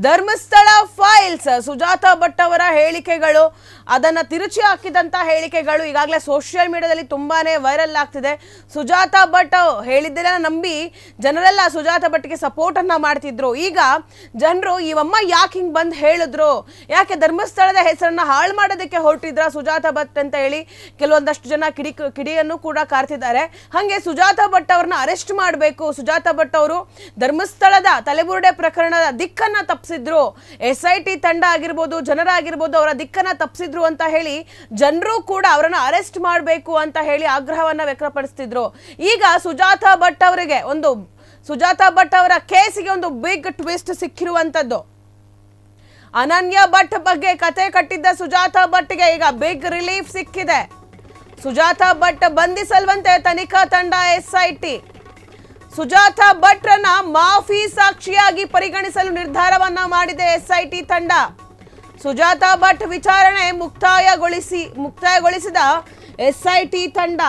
Dharmasthala files Sujata Bhat ಅವರ ಹೇಳಿಕೆಗಳು ಅದನ್ನ ತಿರುಚಿ ಹಾಕಿದಂತ ಹೇಳಿಕೆಗಳು ಈಗಾಗಲೇ ಸೋಷಿಯಲ್ ಮೀಡಿಯಾದಲ್ಲಿ ತುಂಬಾನೇ ವೈರಲ್ ಆಗ್ತಿದೆ. ಸುಜಾತಾ ಭಟ್ ಹೇಳಿದ್ದೆಲ್ಲ ನಂಬಿ ಜನರೆಲ್ಲ ಸುಜಾತಾ ಭಟ್ಗೆ ಸಪೋರ್ಟ್ ಅನ್ನ ಮಾಡ್ತಿದ್ರು. ಈಗ ಜನರು ಇವಮ್ಮ ಯಾಕೆ ಹಿಂಗ್ ಬಂದು ಹೇಳಿದ್ರು, ಯಾಕೆ ಧರ್ಮಸ್ಥಳದ ಹೆಸರನ್ನ ಹಾಳು ಮಾಡೋದಕ್ಕೆ ಹೊರಟಿದ್ರ ಸುಜಾತಾ ಭಟ್ ಅಂತ ಹೇಳಿ ಕೆಲವೊಂದಷ್ಟು ಜನ ಕಿಡಿಯನ್ನು ಕೂಡ ಕಾರ್ತಿದ್ದಾರೆ. ಹಾಗೆ ಸುಜಾತಾ ಭಟ್ ಅವ್ರನ್ನ ಅರೆಸ್ಟ್ ಮಾಡಬೇಕು, ಸುಜಾತಾ ಭಟ್ ಅವರು ಧರ್ಮಸ್ಥಳದ ತಲೆಬುರುಡೆ ಪ್ರಕರಣದ ದಿಕ್ಕನ್ನ ತಪ್ಪಿಸಿದ್ರು, SIT ತಂಡ ಆಗಿರ್ಬೋದು ಜನರಾಗಿರ್ಬೋದು ಅವರ ದಿಕ್ಕನ್ನ ತಪ್ಪಿಸಿದ್ರು ಅಂತ ಹೇಳಿ ಜನರು ಕೂಡ ಅವರನ್ನ ಅರೆಸ್ಟ್ ಮಾಡಬೇಕು ಅಂತ ಹೇಳಿ ಆಗ್ರಹವನ್ನ ವ್ಯಕ್ತಪಡಿಸ್ತಿದ್ರು. ಈಗ ಸುಜಾತಾ ಭಟ್ ಅವರ ಕೇಸಿಗೆ ಒಂದು ಬಿಗ್ ಟ್ವಿಸ್ಟ್ ಸಿಕ್ಕಿರುವಂತದ್ದು. ಅನನ್ಯ ಭಟ್ ಬಗ್ಗೆ ಕತೆ ಕಟ್ಟಿದ್ದ ಸುಜಾತಾ ಭಟ್ಗೆ ಈಗ ಬಿಗ್ ರಿಲೀಫ್ ಸಿಕ್ಕಿದೆ. ಸುಜಾತಾ ಭಟ್ ಬಂಧಿಸಲ್ವಂತೆ ತನಿಖಾ ತಂಡ SIT. ಸುಜಾತಾ ಭಟ್ರನ್ನ ಮಾಫಿ ಸಾಕ್ಷಿಯಾಗಿ ಪರಿಗಣಿಸಲು ನಿರ್ಧಾರವನ್ನ ಮಾಡಿದೆ SIT ತಂಡ. ಸುಜಾತಾ ಭಟ್ ವಿಚಾರಣೆ ಮುಕ್ತಾಯಗೊಳಿಸಿದ SIT ತಂಡ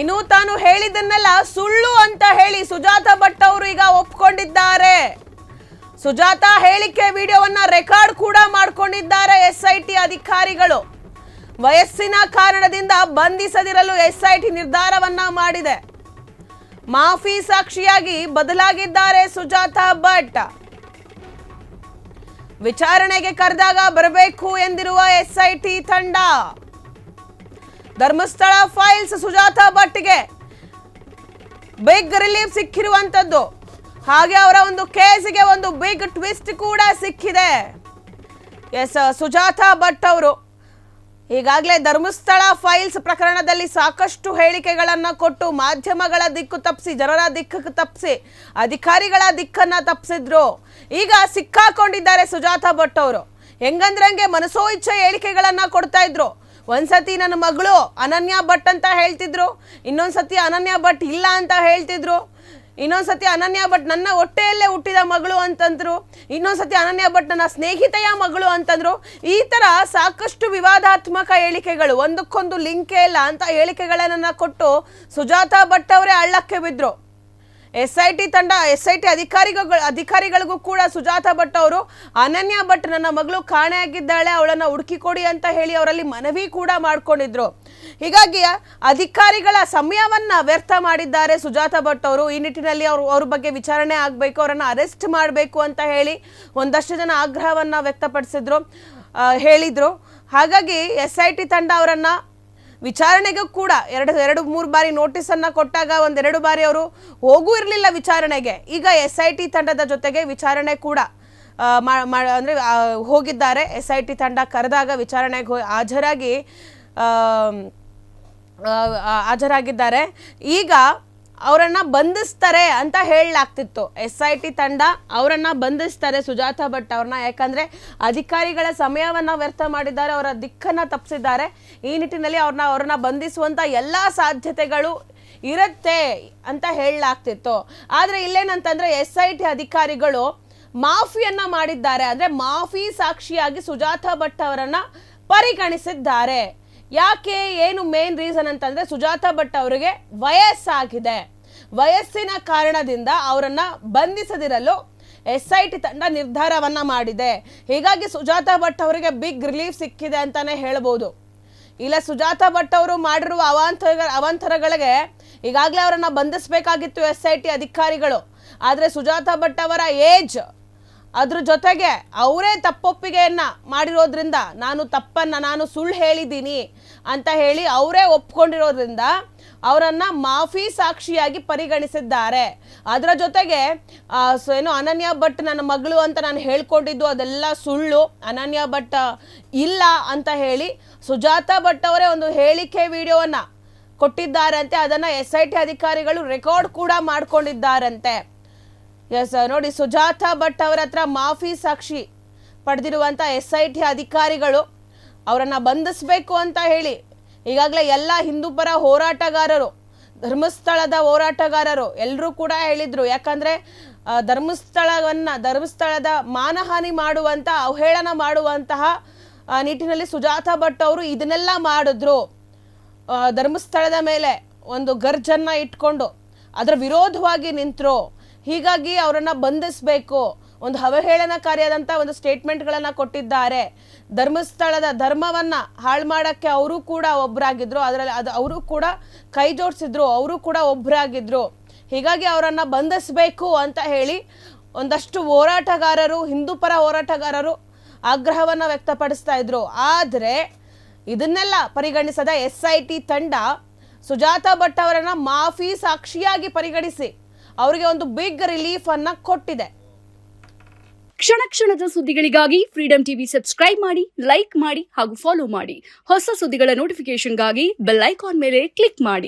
ಇನ್ನು ತಾನು ಹೇಳಿದ್ದನ್ನೆಲ್ಲ ಸುಳ್ಳು ಅಂತ ಹೇಳಿ ಸುಜಾತಾ ಭಟ್ ಅವರು ಈಗ ಒಪ್ಕೊಂಡಿದ್ದಾರೆ. ಸುಜಾತಾ ಹೇಳಿಕೆ ವಿಡಿಯೋವನ್ನ ರೆಕಾರ್ಡ್ ಕೂಡ ಮಾಡಿಕೊಂಡಿದ್ದಾರೆ SIT ಅಧಿಕಾರಿಗಳು. ವಯಸ್ಸಿನ ಕಾರಣದಿಂದ ಬಂಧಿಸದಿರಲು SIT ನಿರ್ಧಾರವನ್ನ ಮಾಡಿದೆ. ಮಾಫಿ ಸಾಕ್ಷಿಯಾಗಿ ಬದಲಾಗಿದ್ದಾರೆ ಸುಜಾತಾ ಭಟ್. ವಿಚಾರಣೆಗೆ ಕರೆದಾಗ ಬರಬೇಕು ಎಂದಿರುವ SIT ತಂಡ. ಧರ್ಮಸ್ಥಳ ಫೈಲ್ಸ್ ಸುಜಾತಾ ಭಟ್ಗೆ ಬಿಗ್ ರಿಲೀಫ್ ಸಿಕ್ಕಿರುವಂತದ್ದು. ಹಾಗೆ ಅವರ ಒಂದು ಕೇಸಿಗೆ ಒಂದು ಬಿಗ್ ಟ್ವಿಸ್ಟ್ ಕೂಡ ಸಿಕ್ಕಿದೆ. ಸುಜಾತಾ ಭಟ್ ಅವರು ಈಗಾಗಲೇ ಧರ್ಮಸ್ಥಳ ಫೈಲ್ಸ್ ಪ್ರಕರಣದಲ್ಲಿ ಸಾಕಷ್ಟು ಹೇಳಿಕೆಗಳನ್ನ ಕೊಟ್ಟು ಮಾಧ್ಯಮಗಳ ದಿಕ್ಕು ತಪ್ಪಿಸಿ, ಜನರ ದಿಕ್ಕು ತಪ್ಪಿಸಿ, ಅಧಿಕಾರಿಗಳ ದಿಕ್ಕನ್ನ ತಪ್ಪಿಸಿದ್ರು. ಈಗ ಸಿಕ್ಕಾಕೊಂಡಿದ್ದಾರೆ ಸುಜಾತಾ ಭಟ್ ಅವರು. ಹೆಂಗಂದ್ರೆ ಹಂಗೆ ಮನಸೋ ಇಚ್ಛೆ ಹೇಳಿಕೆಗಳನ್ನ ಕೊಡ್ತಾ ಇದ್ರು. ಒಂದ್ಸತಿ ನನ್ನ ಮಗಳು ಅನನ್ಯ ಭಟ್ ಅಂತ ಹೇಳ್ತಿದ್ರು, ಇನ್ನೊಂದ್ಸತಿ ಅನನ್ಯ ಭಟ್ ಇಲ್ಲ ಅಂತ ಹೇಳ್ತಿದ್ರು, ಇನ್ನೊಂದ್ಸತಿ ಅನನ್ಯ ಭಟ್ ನನ್ನ ಹೊಟ್ಟೆಯಲ್ಲೇ ಹುಟ್ಟಿದ ಮಗಳು ಅಂತಂದ್ರು, ಇನ್ನೊಂದ್ಸತಿ ಅನನ್ಯ ಭಟ್ ನನ್ನ ಸ್ನೇಹಿತೆಯ ಮಗಳು ಅಂತಂದ್ರು. ಈ ತರ ಸಾಕಷ್ಟು ವಿವಾದಾತ್ಮಕ ಹೇಳಿಕೆಗಳು, ಒಂದಕ್ಕೊಂದು ಲಿಂಕೇ ಇಲ್ಲ ಅಂತ ಹೇಳಿಕೆಗಳನ್ನ ಕೊಟ್ಟು ಸುಜಾತಾ ಭಟ್ ಅವರೇ ಹಳ್ಳಕ್ಕೆ ಬಿದ್ರು. SIT ತಂಡ SIT ಅಧಿಕಾರಿಗಳಿಗೂ ಕೂಡ ಸುಜಾತಾ ಭಟ್ ಅವರು ಅನನ್ಯ ಭಟ್ ನನ್ನ ಮಗಳು ಕಾಣೆಯಾಗಿದ್ದಾಳೆ, ಅವಳನ್ನ ಹುಡುಕಿಕೊಡಿ ಅಂತ ಹೇಳಿ ಅವರಲ್ಲಿ ಮನವಿ ಕೂಡ ಮಾಡ್ಕೊಂಡಿದ್ರು. ಹೀಗಾಗಿ ಅಧಿಕಾರಿಗಳ ಸಮಯವನ್ನ ವ್ಯರ್ಥ ಮಾಡಿದ್ದಾರೆ ಸುಜಾತಾ ಭಟ್ ಅವರು. ಈ ನಿಟ್ಟಿನಲ್ಲಿ ಅವ್ರ ಬಗ್ಗೆ ವಿಚಾರಣೆ ಆಗಬೇಕು, ಅವರನ್ನ ಅರೆಸ್ಟ್ ಮಾಡಬೇಕು ಅಂತ ಹೇಳಿ ಒಂದಷ್ಟು ಜನ ಆಗ್ರಹವನ್ನ ಹೇಳಿದ್ರು. ಹಾಗಾಗಿ SIT ತಂಡ ಅವರನ್ನ ವಿಚಾರಣೆಗೂ ಕೂಡ ಎರಡು ಮೂರು ಬಾರಿ ನೋಟಿಸ್ ಅನ್ನ ಕೊಟ್ಟಾಗ ಒಂದೆರಡು ಬಾರಿ ಅವರು ಹೋಗೂ ಇರಲಿಲ್ಲ ವಿಚಾರಣೆಗೆ. ಈಗ SIT ತಂಡದ ಜೊತೆಗೆ ವಿಚಾರಣೆ ಕೂಡ ಅಂದ್ರೆ ಹೋಗಿದ್ದಾರೆ. SIT ತಂಡ ಕರೆದಾಗ ವಿಚಾರಣೆಗೆ ಹಾಜರಾಗಿದ್ದಾರೆ. ಈಗ ಅವರನ್ನ ಬಂಧಿಸ್ತಾರೆ ಅಂತ ಹೇಳಲಾಗ್ತಿತ್ತು. SIT ತಂಡ ಅವರನ್ನ ಬಂಧಿಸ್ತಾರೆ ಸುಜಾತಾ ಭಟ್ ಅವ್ರನ್ನ, ಯಾಕಂದ್ರೆ ಅಧಿಕಾರಿಗಳ ಸಮಯವನ್ನ ವ್ಯರ್ಥ ಮಾಡಿದ್ದಾರೆ, ಅವರ ದಿಕ್ಕನ್ನ ತಪ್ಪಿಸಿದ್ದಾರೆ. ಈ ನಿಟ್ಟಿನಲ್ಲಿ ಅವ್ರನ್ನ ಬಂಧಿಸುವಂತ ಎಲ್ಲಾ ಸಾಧ್ಯತೆಗಳು ಇರುತ್ತೆ ಅಂತ ಹೇಳಲಾಗ್ತಿತ್ತು. ಆದ್ರೆ ಇಲ್ಲೇನಂತಂದ್ರೆ SIT ಅಧಿಕಾರಿಗಳು ಮಾಫಿಯನ್ನ ಮಾಡಿದ್ದಾರೆ, ಅಂದ್ರೆ ಮಾಫಿ ಸಾಕ್ಷಿಯಾಗಿ ಸುಜಾತಾ ಭಟ್ ಅವರನ್ನ ಪರಿಗಣಿಸಿದ್ದಾರೆ. ಯಾಕೆ, ಏನು ಮೇನ್ ರೀಸನ್ ಅಂತಂದ್ರೆ ಸುಜಾತಾ ಭಟ್ ಅವರಿಗೆ ವಯಸ್ಸಾಗಿದೆ, ವಯಸ್ಸಿನ ಕಾರಣದಿಂದ ಅವರನ್ನ ಬಂಧಿಸದಿರಲು SIT ತಂಡ ನಿರ್ಧಾರವನ್ನ ಮಾಡಿದೆ. ಹೀಗಾಗಿ ಸುಜಾತಾ ಭಟ್ ಅವರಿಗೆ ಬಿಗ್ ರಿಲೀಫ್ ಸಿಕ್ಕಿದೆ ಅಂತಾನೆ ಹೇಳ್ಬೋದು. ಇಲ್ಲ ಸುಜಾತಾ ಭಟ್ ಅವರು ಮಾಡಿರುವ ಅವಾಂತರಗಳಿಗೆ ಈಗಾಗಲೇ ಅವರನ್ನ ಬಂಧಿಸಬೇಕಾಗಿತ್ತು SIT ಅಧಿಕಾರಿಗಳು. ಆದ್ರೆ ಸುಜಾತಾ ಭಟ್ ಅವರ ಏಜ್, ಅದ್ರ ಜೊತೆಗೆ ಅವರೇ ತಪ್ಪೊಪ್ಪಿಗೆಯನ್ನ ಮಾಡಿರೋದ್ರಿಂದ ನಾನು ಸುಳ್ಳು ಹೇಳಿದ್ದೀನಿ ಅಂತ ಹೇಳಿ ಅವರೇ ಒಪ್ಕೊಂಡಿರೋದ್ರಿಂದ ಅವರನ್ನ ಮಾಫಿ ಸಾಕ್ಷಿಯಾಗಿ ಪರಿಗಣಿಸಿದ್ದಾರೆ. ಅದರ ಜೊತೆಗೆ ಏನು ಅನನ್ಯ ಭಟ್ ನನ್ನ ಮಗಳು ಅಂತ ನಾನು ಹೇಳ್ಕೊಂಡಿದ್ದು ಅದೆಲ್ಲ ಸುಳ್ಳು, ಅನನ್ಯ ಭಟ್ ಇಲ್ಲ ಅಂತ ಹೇಳಿ ಸುಜಾತಾ ಭಟ್ ಅವರೇ ಒಂದು ಹೇಳಿಕೆ ವಿಡಿಯೋವನ್ನ ಕೊಟ್ಟಿದ್ದಾರಂತೆ. ಅದನ್ನ SIT ಅಧಿಕಾರಿಗಳು ರೆಕಾರ್ಡ್ ಕೂಡ ಮಾಡ್ಕೊಂಡಿದ್ದಾರಂತೆ. ನೋಡಿ, ಸುಜಾತಾ ಭಟ್ ಅವರ ಹತ್ರ ಮಾಫಿ ಸಾಕ್ಷಿ ಪಡೆದಿರುವಂತ SIT ಅಧಿಕಾರಿಗಳು ಅವರನ್ನ ಬಂಧಿಸಬೇಕು ಅಂತ ಹೇಳಿ ಈಗಾಗಲೇ ಎಲ್ಲ ಹಿಂದೂ ಪರ ಹೋರಾಟಗಾರರು, ಧರ್ಮಸ್ಥಳದ ಹೋರಾಟಗಾರರು ಎಲ್ಲರೂ ಕೂಡ ಹೇಳಿದ್ರು. ಯಾಕಂದ್ರೆ ಧರ್ಮಸ್ಥಳದ ಮಾನಹಾನಿ ಮಾಡುವಂತ, ಅವಹೇಳನ ಮಾಡುವಂತಹ ನಿಟ್ಟಿನಲ್ಲಿ ಸುಜಾತಾ ಭಟ್ ಅವರು ಇದನ್ನೆಲ್ಲ ಮಾಡಿದ್ರು. ಧರ್ಮಸ್ಥಳದ ಮೇಲೆ ಒಂದು ಗರ್ಜನ್ನ ಇಟ್ಕೊಂಡು ಅದರ ವಿರೋಧವಾಗಿ ನಿಂತರು. ಹೀಗಾಗಿ ಅವರನ್ನು ಬಂಧಿಸಬೇಕು, ಒಂದು ಅವಹೇಳನಕಾರಿಯಾದಂಥ ಒಂದು ಸ್ಟೇಟ್ಮೆಂಟ್ಗಳನ್ನು ಕೊಟ್ಟಿದ್ದಾರೆ. ಧರ್ಮಸ್ಥಳದ ಧರ್ಮವನ್ನು ಹಾಳು ಮಾಡೋಕ್ಕೆ ಅವರು ಕೂಡ ಒಬ್ಬರಾಗಿದ್ದರು, ಅದರಲ್ಲಿ ಅವರು ಕೂಡ ಕೈ ಜೋಡಿಸಿದ್ರು, ಅವರು ಕೂಡ ಒಬ್ಬರಾಗಿದ್ದರು. ಹೀಗಾಗಿ ಅವರನ್ನು ಬಂಧಿಸಬೇಕು ಅಂತ ಹೇಳಿ ಒಂದಷ್ಟು ಹೋರಾಟಗಾರರು, ಹಿಂದೂ ಪರ ಹೋರಾಟಗಾರರು ಆಗ್ರಹವನ್ನು ವ್ಯಕ್ತಪಡಿಸ್ತಾ ಇದ್ರು. ಆದರೆ ಇದನ್ನೆಲ್ಲ ಪರಿಗಣಿಸದ SIT ತಂಡ ಸುಜಾತಾ ಭಟ್ ಅವರನ್ನು ಮಾಫಿ ಸಾಕ್ಷಿಯಾಗಿ ಪರಿಗಣಿಸಿ ಅವರಿಗೆ ಒಂದು ಬಿಗ್ ರಿಲೀಫ್ ಅನ್ನ ಕೊಟ್ಟಿದೆ. ಕ್ಷಣ ಕ್ಷಣದ ಸುದ್ದಿಗಳಿಗಾಗಿ ಫ್ರೀಡಂ ಟಿವಿ ಸಬ್ಸ್ಕ್ರೈಬ್ ಮಾಡಿ, ಲೈಕ್ ಮಾಡಿ ಹಾಗೂ ಫಾಲೋ ಮಾಡಿ. ಹೊಸ ಸುದ್ದಿಗಳ ನೋಟಿಫಿಕೇಶನ್ಗಾಗಿ ಬೆಲ್ ಐಕಾನ್ ಮೇಲೆ ಕ್ಲಿಕ್ ಮಾಡಿ.